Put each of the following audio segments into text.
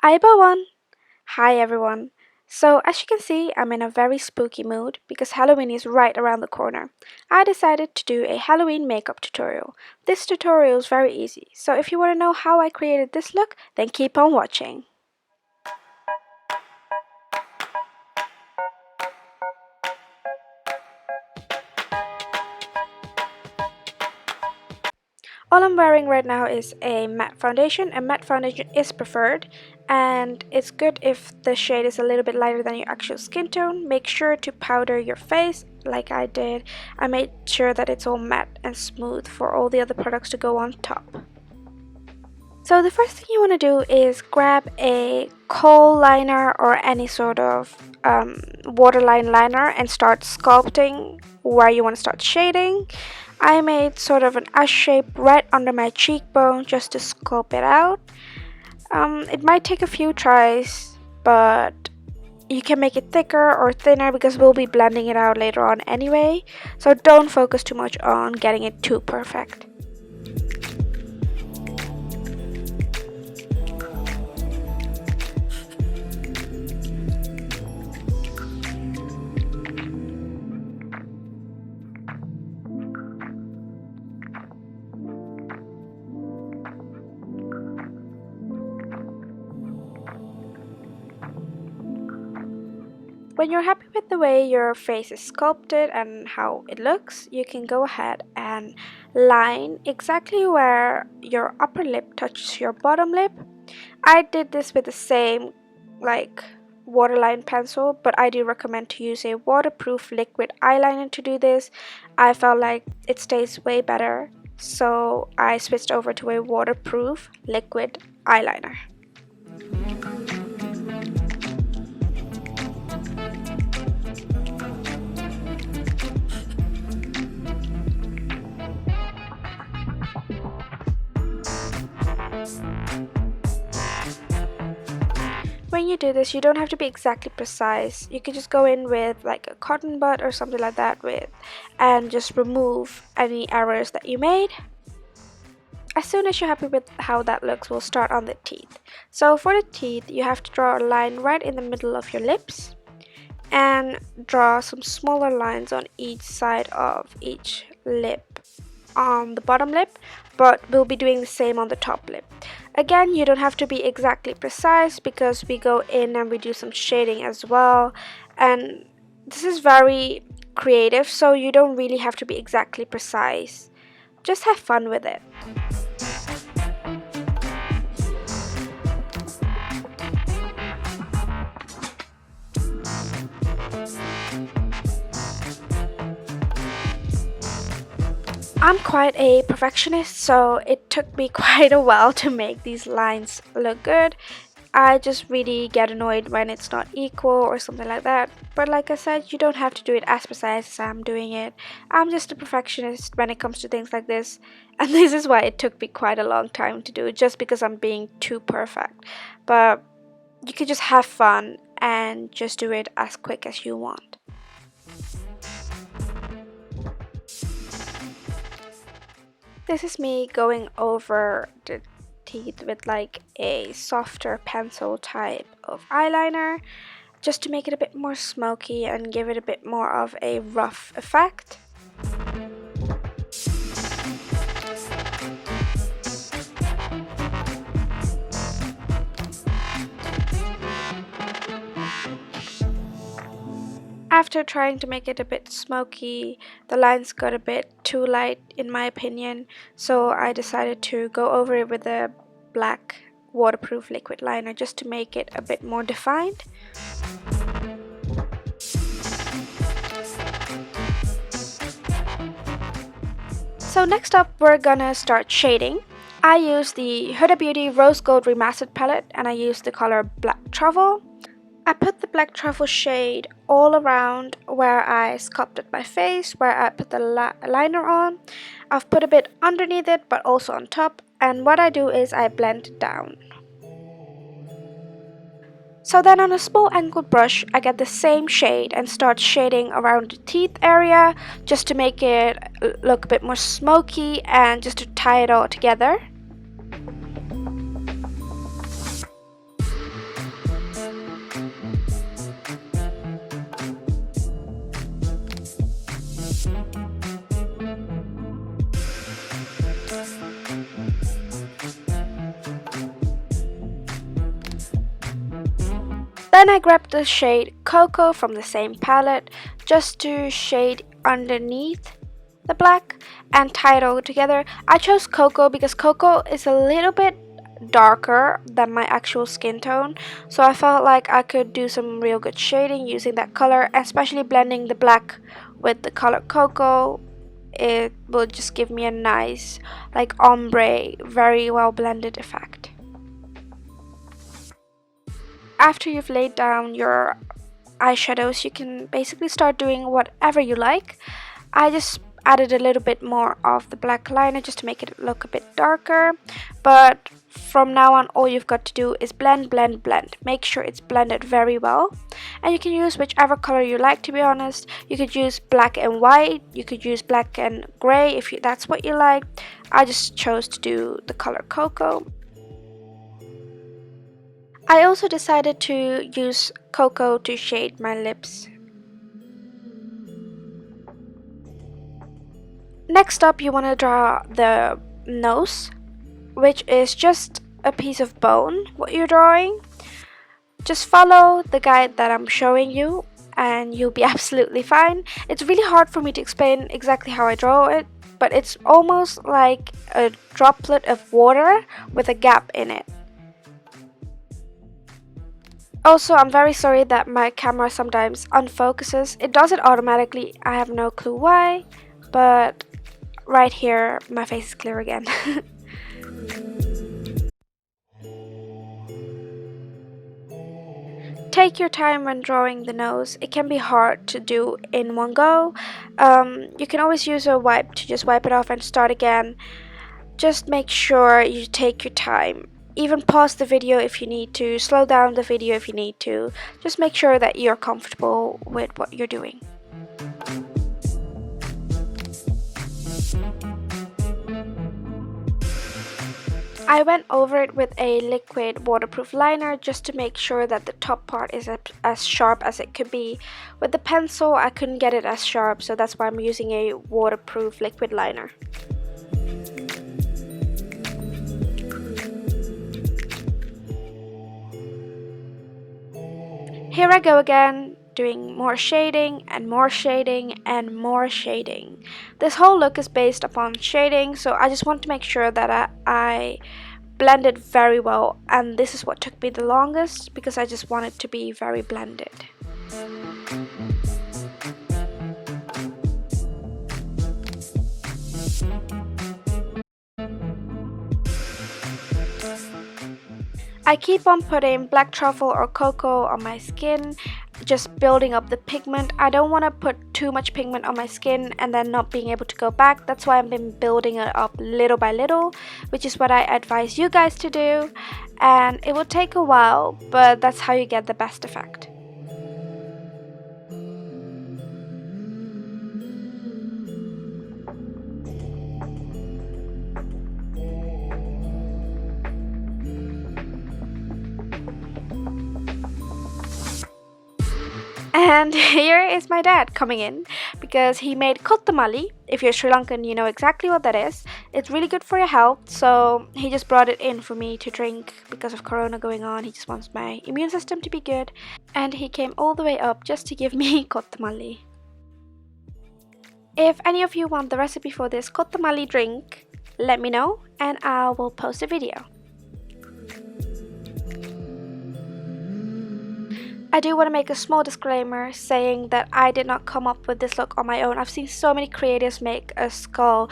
Ayubowan! Hi everyone! So, as you can see, I'm in a very spooky mood because Halloween is right around the corner. I decided to do a Halloween makeup tutorial. This tutorial is very easy, so if you want to know how I created this look, then keep on watching. All I'm wearing right now is a matte foundation. A matte foundation is preferred, and it's good if the shade is a little bit lighter than your actual skin tone. Make sure to powder your face like I did. I made sure that it's all matte and smooth for all the other products to go on top. So the first thing you want to do is grab a kohl liner or any sort of waterline liner and start sculpting where you want to start shading. I made sort of an S shape right under my cheekbone just to sculpt it out. It might take a few tries, but you can make it thicker or thinner because we'll be blending it out later on anyway. So don't focus too much on getting it too perfect. When you're happy with the way your face is sculpted and how it looks, you can go ahead and line exactly where your upper lip touches your bottom lip. I did this with the same waterline pencil, but I do recommend to use a waterproof liquid eyeliner to do this. I felt like it stays way better, so I switched over to a waterproof liquid eyeliner. When you do this, you don't have to be exactly precise. You can just go in with like a cotton bud or something like that and just remove any errors that you made. As soon as you're happy with how that looks, we'll start on the teeth. So for the teeth, you have to draw a line right in the middle of your lips and draw some smaller lines on each side of each lip on the bottom lip, but we'll be doing the same on the top lip. Again, you don't have to be exactly precise because we go in and we do some shading as well, and this is very creative, so you don't really have to be exactly precise. Just have fun with it. I'm quite a perfectionist, so it took me quite a while to make these lines look good. I just really get annoyed when it's not equal or something like that. But like I said, you don't have to do it as precise as I'm doing it. I'm just a perfectionist when it comes to things like this. And this is why it took me quite a long time to do, just because I'm being too perfect. But you can just have fun and just do it as quick as you want. This is me going over the teeth with like a softer pencil type of eyeliner just to make it a bit more smoky and give it a bit more of a rough effect. After trying to make it a bit smoky, the lines got a bit too light in my opinion, so I decided to go over it with a black waterproof liquid liner just to make it a bit more defined. So next up, we're gonna start shading. I use the Huda Beauty Rose Gold Remastered palette and I use the color Black Truffle. I put the black truffle shade all around where I sculpted my face, where I put the liner on. I've put a bit underneath it, but also on top, and what I do is I blend it down. So then on a small angled brush, I get the same shade and start shading around the teeth area, just to make it look a bit more smoky and just to tie it all together. Then I grabbed the shade Cocoa from the same palette just to shade underneath the black and tie it all together. I chose Cocoa because Cocoa is a little bit darker than my actual skin tone, so I felt like I could do some real good shading using that color, especially blending the black with the color Cocoa. It will just give me a nice, like, ombre, very well blended effect. After you've laid down your eyeshadows, you can basically start doing whatever you like. I just added a little bit more of the black liner just to make it look a bit darker, but from now on all you've got to do is blend, blend, blend. Make sure it's blended very well, and you can use whichever color you like, to be honest. You could use black and white, you could use black and gray if that's what you like. I just chose to do the color Cocoa. I also decided to use Cocoa to shade my lips. Next up, you want to draw the nose, which is just a piece of bone, what you're drawing. Just follow the guide that I'm showing you and you'll be absolutely fine. It's really hard for me to explain exactly how I draw it, but it's almost like a droplet of water with a gap in it. Also, I'm very sorry that my camera sometimes unfocuses. It does it automatically, I have no clue why, but right here my face is clear again. Take your time when drawing the nose. It can be hard to do in one go. You can always use a wipe to just wipe it off and start again. Just make sure you take your time. Even pause the video if you need to, slow down the video if you need to. Just make sure that you're comfortable with what you're doing. I went over it with a liquid waterproof liner just to make sure that the top part is as sharp as it could be. With the pencil I couldn't get it as sharp, so that's why I'm using a waterproof liquid liner. Here I go again, doing more shading and more shading and more shading. This whole look is based upon shading, so I just want to make sure that I blended very well, and this is what took me the longest because I just want it to be very blended. I keep on putting black truffle or cocoa on my skin, just building up the pigment. I don't want to put too much pigment on my skin and then not being able to go back. That's why I've been building it up little by little, which is what I advise you guys to do. And it will take a while, but that's how you get the best effect. And here is my dad coming in because he made kotamali. If you're Sri Lankan, you know exactly what that is. It's really good for your health, so he just brought it in for me to drink because of corona going on. He just wants my immune system to be good, and he came all the way up just to give me kotamali. If any of you want the recipe for this kotamali drink, let me know and I will post a video. I do want to make a small disclaimer saying that I did not come up with this look on my own. I've seen so many creators make a skull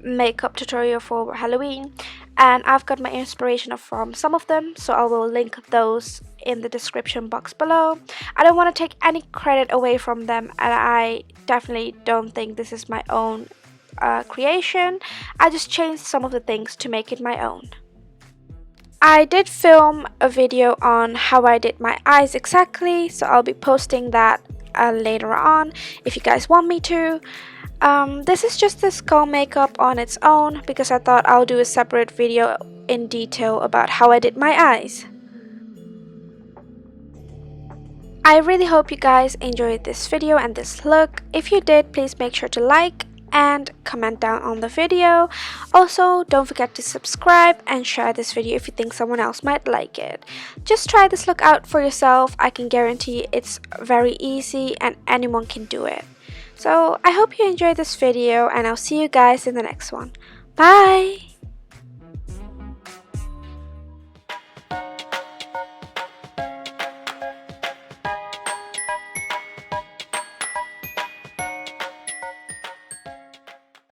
makeup tutorial for Halloween, and I've got my inspiration from some of them, so I will link those in the description box below. I don't want to take any credit away from them, and I definitely don't think this is my own creation. I just changed some of the things to make it my own. I did film a video on how I did my eyes exactly, so I'll be posting that later on if you guys want me to. This is just the skull makeup on its own because I thought I'll do a separate video in detail about how I did my eyes. I really hope you guys enjoyed this video and this look. If you did, please make sure to like and comment down on the video. Also, don't forget to subscribe and share this video if you think someone else might like it. Just try this look out for yourself. I can guarantee it's very easy and anyone can do it. So I hope you enjoyed this video, and I'll see you guys in the next one. Bye!